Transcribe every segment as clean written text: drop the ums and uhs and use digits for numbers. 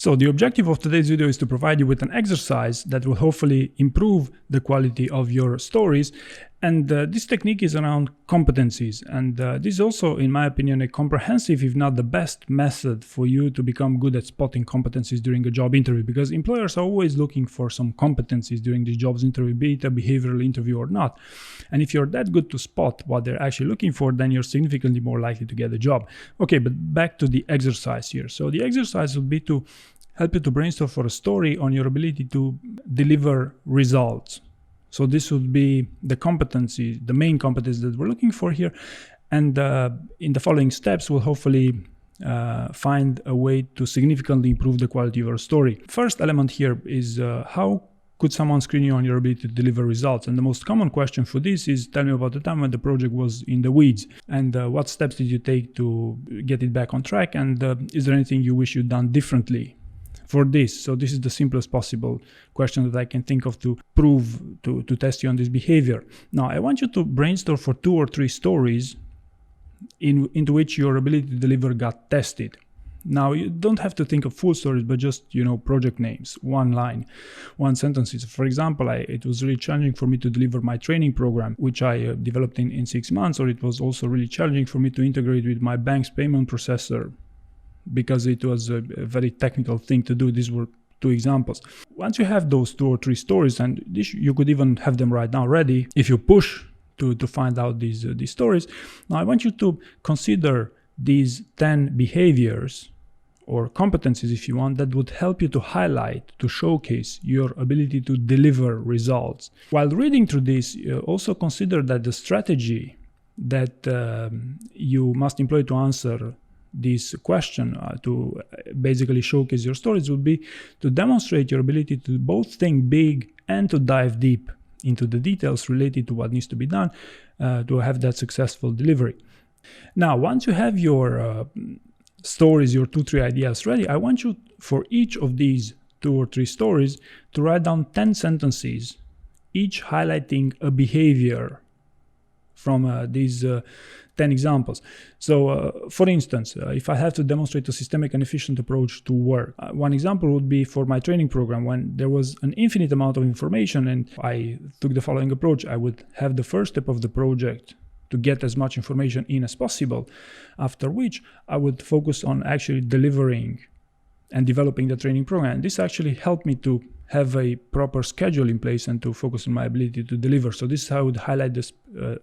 So the objective of today's video is to provide you with an exercise that will hopefully improve the quality of your stories. And this technique is around competencies. And this is also, in my opinion, a comprehensive, if not the best method for you to become good at spotting competencies during a job interview, because employers are always looking for some competencies during the jobs interview, be it a behavioral interview or not. And if you're that good to spot what they're actually looking for, then you're significantly more likely to get a job. Okay, but back to the exercise here. So the exercise would be to help you to brainstorm for a story on your ability to deliver results. So this would be the competency, the main competence that we're looking for here. And in the following steps, we'll hopefully find a way to significantly improve the quality of your story. First element here is how could someone screen you on your ability to deliver results? And the most common question for this is, tell me about the time when the project was in the weeds, and what steps did you take to get it back on track? And is there anything you wish you'd done differently for this? So this is the simplest possible question that I can think of to prove, to test you on this behavior. Now, I want you to brainstorm for 2 or 3 stories into which your ability to deliver got tested. Now, you don't have to think of full stories, but just, project names, one line, one sentences. For example, it was really challenging for me to deliver my training program, which I developed in 6 months, or it was also really challenging for me to integrate with my bank's payment processor, because it was a very technical thing to do. These were 2 examples. Once you have those 2 or 3 stories, and you could even have them right now ready if you push to find out these stories. Now, I want you to consider these 10 behaviors or competencies, if you want, that would help you to highlight, to showcase your ability to deliver results. While reading through this, also consider that the strategy that you must employ to answer this question, to basically showcase your stories, would be to demonstrate your ability to both think big and to dive deep into the details related to what needs to be done to have that successful delivery. Now, once you have your stories, your 2-3 ideas ready, I want you, for each of these 2 or 3 stories, to write down 10 sentences, each highlighting a behavior from these 10 examples. So, for instance, if I have to demonstrate a systemic and efficient approach to work, one example would be for my training program, when there was an infinite amount of information and I took the following approach. I would have the first step of the project to get as much information in as possible, after which I would focus on actually delivering and developing the training program. And this actually helped me to have a proper schedule in place and to focus on my ability to deliver. So this is how I would highlight this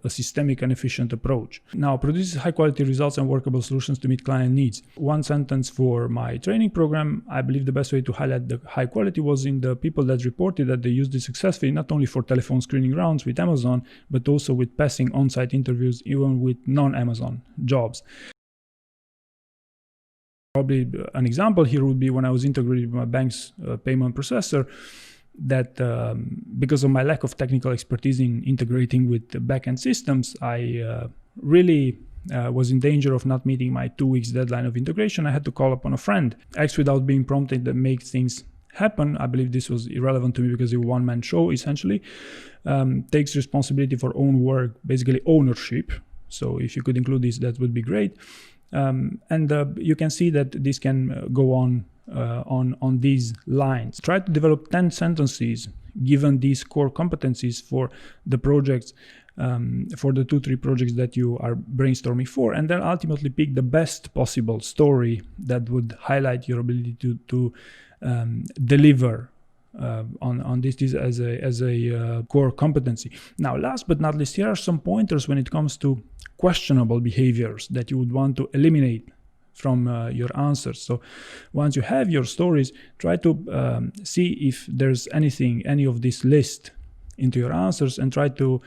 a systemic and efficient approach. Now, produces high quality results and workable solutions to meet client needs. One sentence for my training program, I believe the best way to highlight the high quality was in the people that reported that they used it successfully, not only for telephone screening rounds with Amazon, but also with passing on-site interviews, even with non-Amazon jobs. Probably an example here would be when I was integrated with my bank's payment processor, that because of my lack of technical expertise in integrating with the backend systems, I really was in danger of not meeting my 2 weeks deadline of integration. I had to call upon a friend, act without being prompted, that makes things happen. I believe this was irrelevant to me because it's a one-man show, essentially. Takes responsibility for own work, basically ownership. So if you could include this, that would be great. And you can see that this can go on these lines. Try to develop 10 sentences given these core competencies for the projects, for the 2-3 projects that you are brainstorming for, and then ultimately pick the best possible story that would highlight your ability to deliver on this as a core competency. Now, last but not least, here are some pointers when it comes to questionable behaviors that you would want to eliminate from your answers. So once you have your stories, try to see if there's any of this list into your answers, and try to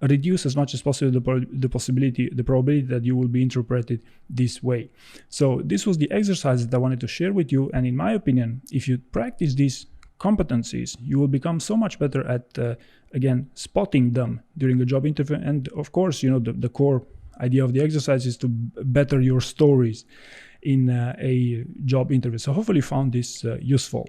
reduce as much as possible the probability that you will be interpreted this way. So this was the exercise that I wanted to share with you, and in my opinion, if you practice these competencies, you will become so much better at again spotting them during a job interview. And of course, the core idea of the exercise is to better your stories in a job interview. So hopefully you found this useful.